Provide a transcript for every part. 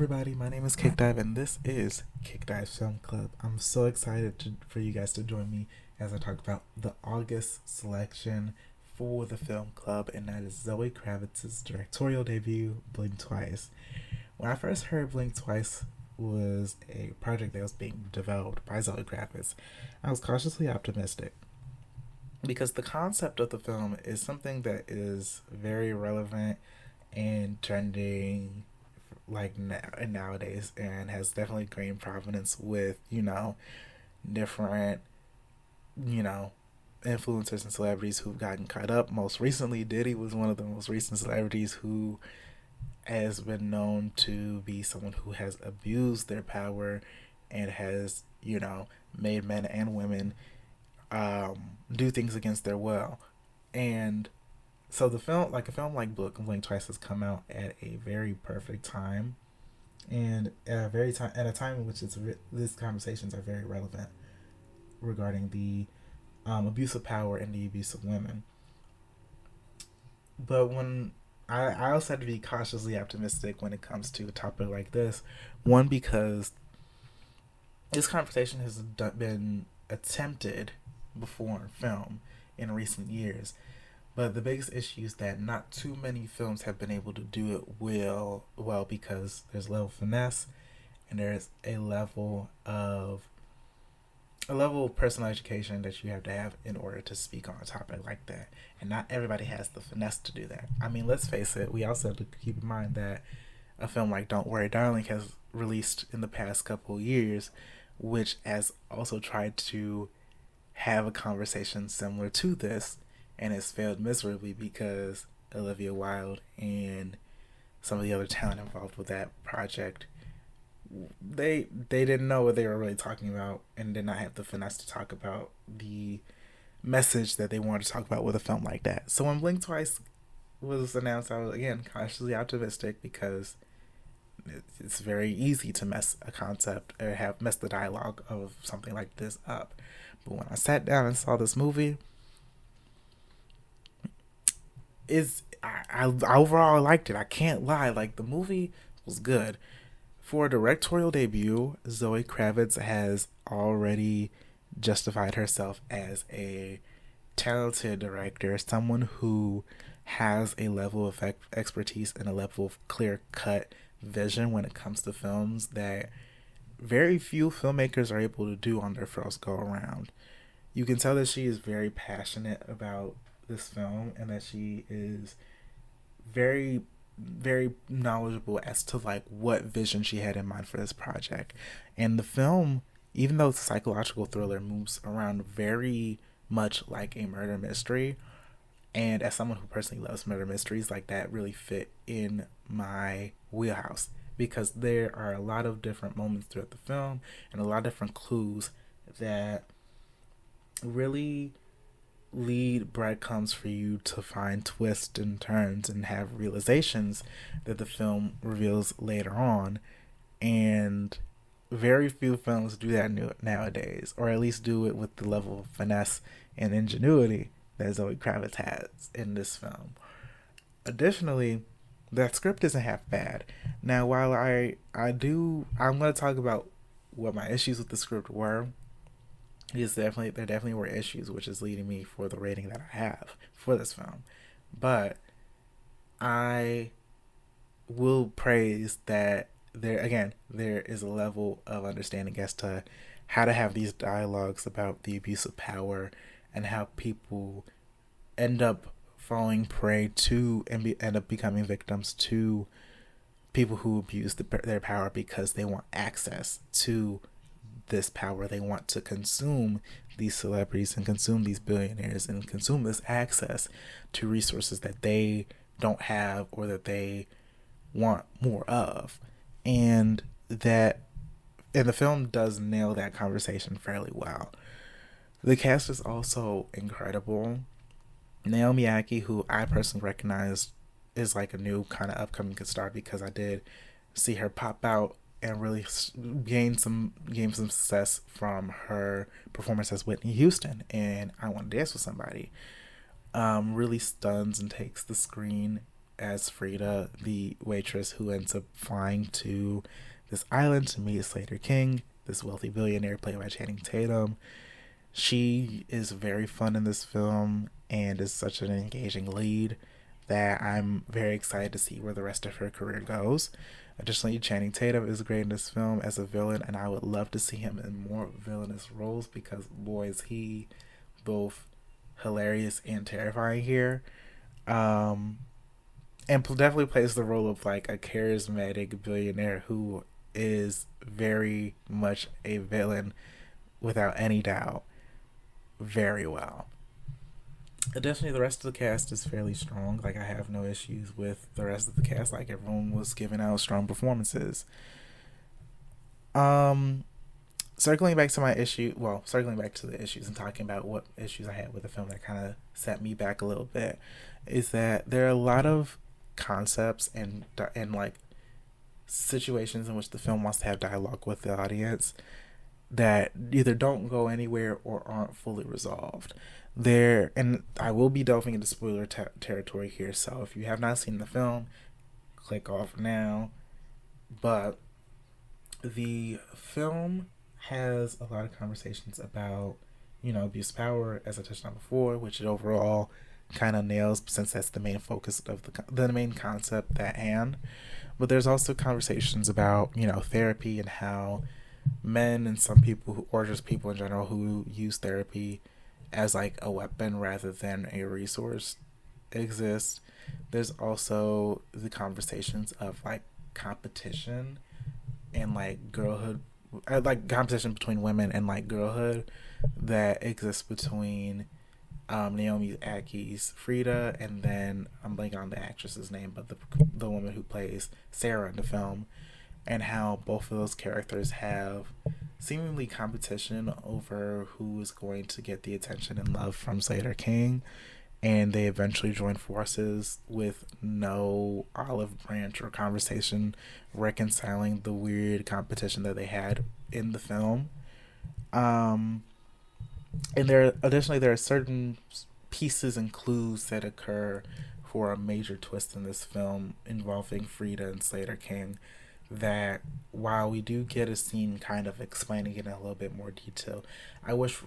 everybody, my name is CakeDive and this is CakeDive Film Club. I'm so excited for you guys to join me as I talk about the August selection for the film club, and that is Zoe Kravitz's directorial debut, Blink Twice. When I first heard Blink Twice was a project that was being developed by Zoe Kravitz, I was cautiously optimistic because the concept of the film is something that is very relevant and trending like nowadays, and has definitely gained prominence with different influencers and celebrities who've gotten caught up. Most recently, Diddy was one of the most recent celebrities who has been known to be someone who has abused their power and has made men and women do things against their will. And so the film, like a film like Blink Twice, has come out at a very perfect time, and at a time in which these conversations are very relevant regarding the abuse of power and the abuse of women. But when I also have to be cautiously optimistic when it comes to a topic like this, one, because this conversation has been attempted before in film in recent years. But the biggest issue is that not too many films have been able to do it well because there's a level of finesse and there's a level of personal education that you have to have in order to speak on a topic like that. And not everybody has the finesse to do that. I mean, let's face it, we also have to keep in mind that a film like Don't Worry Darling has released in the past couple of years, which has also tried to have a conversation similar to this, and has failed miserably because Olivia Wilde and some of the other talent involved with that project, they didn't know what they were really talking about and did not have the finesse to talk about the message that they wanted to talk about with a film like that. So when Blink Twice was announced, I was again cautiously optimistic because it's very easy to mess a concept or mess the dialogue of something like this up. But when I sat down and saw this movie, I overall liked it. I can't lie. Like, the movie was good. For a directorial debut, Zoe Kravitz has already justified herself as a talented director, someone who has a level of expertise and a level of clear-cut vision when it comes to films that very few filmmakers are able to do on their first go-around. You can tell that she is very passionate about this film and that she is very, very knowledgeable as to like what vision she had in mind for this project. And the film, even though it's a psychological thriller, moves around very much like a murder mystery. And as someone who personally loves murder mysteries, like, that really fit in my wheelhouse because there are a lot of different moments throughout the film and a lot of different clues that really lead breadcrumbs for you to find twists and turns and have realizations that the film reveals later on. And very few films do that nowadays, or at least do it with the level of finesse and ingenuity that Zoe Kravitz has in this film. Additionally, that script isn't half bad. Now, while I'm going to talk about what my issues with the script were. There definitely were issues, which is leading me for the rating that I have for this film. But I will praise that there is a level of understanding as to how to have these dialogues about the abuse of power and how people end up falling prey to and end up becoming victims to people who abuse their power because they want access to this power. They want to consume these celebrities and consume these billionaires and consume this access to resources that they don't have or that they want more of. And the film does nail that conversation fairly well. The cast is also incredible. Naomi Ackie, who I personally recognize is like a new kind of upcoming star because I did see her pop out and really gain some success from her performance as Whitney Houston and I Want to Dance with Somebody. Really stuns and takes the screen as Frida, the waitress who ends up flying to this island to meet Slater King, this wealthy billionaire played by Channing Tatum. She is very fun in this film and is such an engaging lead that I'm very excited to see where the rest of her career goes. Additionally, Channing Tatum is great in this film as a villain, and I would love to see him in more villainous roles because, boy, is he both hilarious and terrifying here. And definitely plays the role of like a charismatic billionaire who is very much a villain without any doubt very well. Additionally, the rest of the cast is fairly strong. Like, I have no issues with the rest of the cast. Like, everyone was giving out strong performances. Circling back to the issues and talking about what issues I had with the film that kind of set me back a little bit, is that there are a lot of concepts and like situations in which the film wants to have dialogue with the audience that either don't go anywhere or aren't fully resolved. And I will be delving into spoiler territory here, so if you have not seen the film, click off now. But the film has a lot of conversations about, abuse of power, as I touched on before, which it overall kind of nails since that's the main focus of the main concept at hand. But there's also conversations about, therapy and how men and some people or just people in general who use therapy as like a weapon rather than a resource exist. There's also the conversations of like competition and like girlhood, like competition between women and like girlhood that exists between Naomi Ackie's Frida and then I'm blanking on the actress's name, but the woman who plays Sarah in the film, and how both of those characters have seemingly competition over who is going to get the attention and love from Slater King, and they eventually join forces with no olive branch or conversation reconciling the weird competition that they had in the film. And there are certain pieces and clues that occur for a major twist in this film involving Frida and Slater King, that while we do get a scene kind of explaining it in a little bit more detail, I wish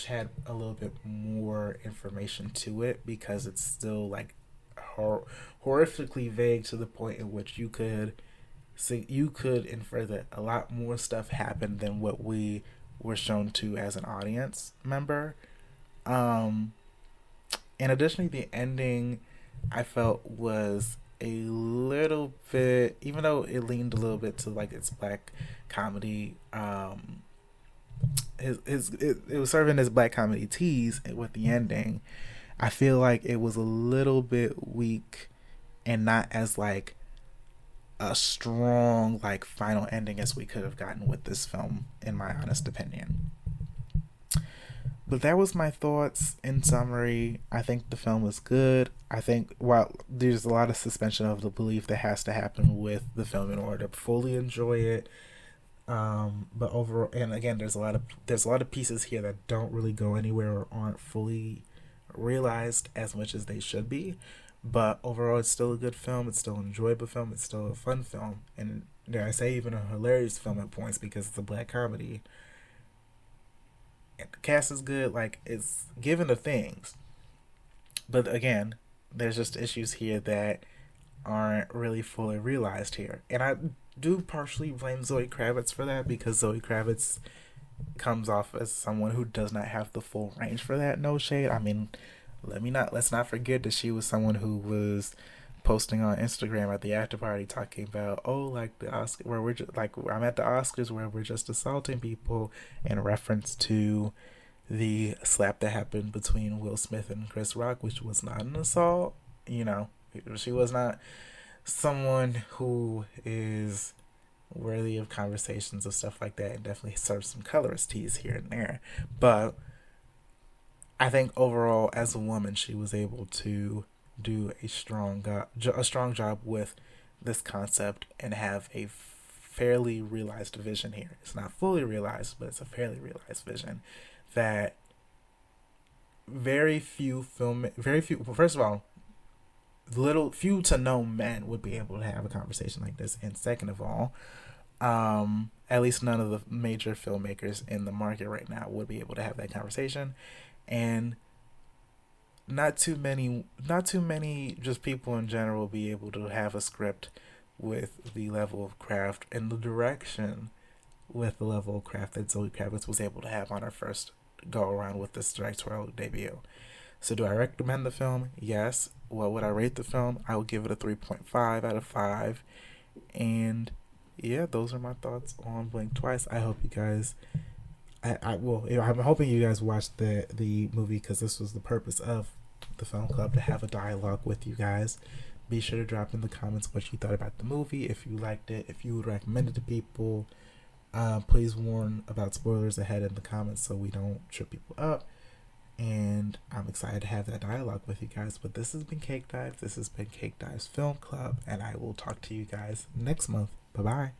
had a little bit more information to it, because it's still like horrifically vague to the point in which you could infer that a lot more stuff happened than what we were shown to as an audience member. And additionally, the ending I felt was a little bit, even though it leaned a little bit to like its black comedy, it was serving as black comedy tease with the ending. I feel like it was a little bit weak and not as like a strong like final ending as we could have gotten with this film, in my honest opinion. But that was my thoughts in summary. I think the film was good. I think while there's a lot of suspension of the belief that has to happen with the film in order to fully enjoy it. But overall, and again, there's a lot of pieces here that don't really go anywhere or aren't fully realized as much as they should be. But overall, it's still a good film. It's still an enjoyable film. It's still a fun film. And dare I say, even a hilarious film at points, because it's a black comedy. And the cast is good. Like, it's given the things. But again, there's just issues here that aren't really fully realized here. And I do partially blame Zoe Kravitz for that, because Zoe Kravitz comes off as someone who does not have the full range for that. No shade. I mean, let's not forget that she was someone who was posting on Instagram at the after party talking about, like the Oscar, where we're just like, I'm at the Oscars where we're just assaulting people, in reference to the slap that happened between Will Smith and Chris Rock, which was not an assault. She was not someone who is worthy of conversations of stuff like that, and definitely serves some colorist tease here and there. But I think overall, as a woman, she was able to do a strong job with this concept and have a fairly realized vision here. It's not fully realized, but it's a fairly realized vision that very few. Well, first of all, few to no men would be able to have a conversation like this. And second of all, at least none of the major filmmakers in the market right now would be able to have that conversation. And not too many just people in general will be able to have a script with the level of craft and the direction with the level of craft that Zoe Kravitz was able to have on her first go around with this directorial debut. So do I recommend the film? Yes. What would I rate the film? I would give it a 3.5 out of 5. And yeah, those are my thoughts on Blink Twice. I hope you guys I'm hoping you guys watched the movie, because this was the purpose of the film club, to have a dialogue with you guys. Be sure to drop in the comments what you thought about the movie, if you liked it, if you would recommend it to people. Please warn about spoilers ahead in the comments so we don't trip people up. And I'm excited to have that dialogue with you guys. But this has been CakeDive. This has been CakeDive's Film Club, and I will talk to you guys next month. Bye-bye.